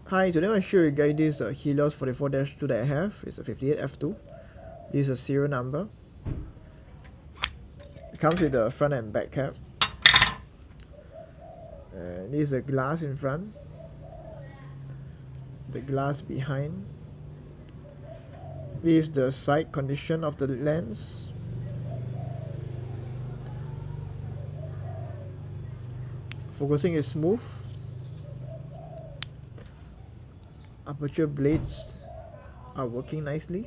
Hi, today I'm going to show you guys this Helios 44-2 that I have. It's a 58F2. This is a serial number. It comes with the front and back cap. And this is the glass in front, the glass behind. This is the side condition of the lens. Focusing is smooth. Aperture blades are working nicely.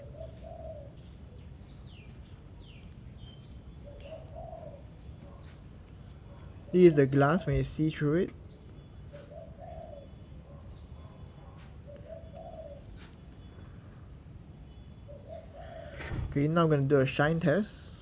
This is the glass when you see through it. Okay, now I'm going to do a shine test.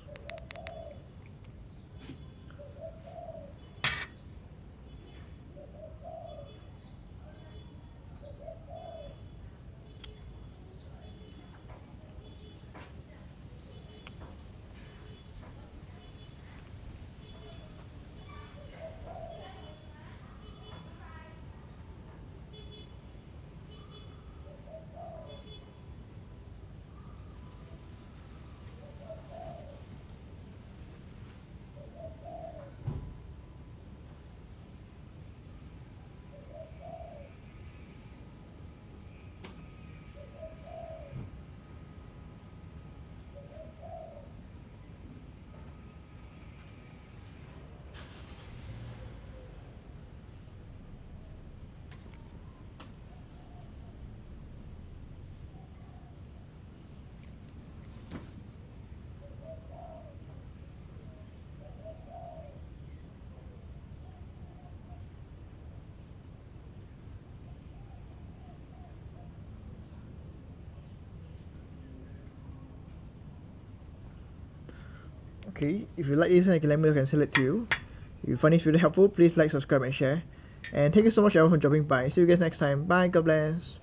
Okay, if you like this, I can let me know if I can sell it to you. If you find this video helpful, please like, subscribe, and share. And thank you so much everyone for dropping by. See you guys next time. Bye, God bless.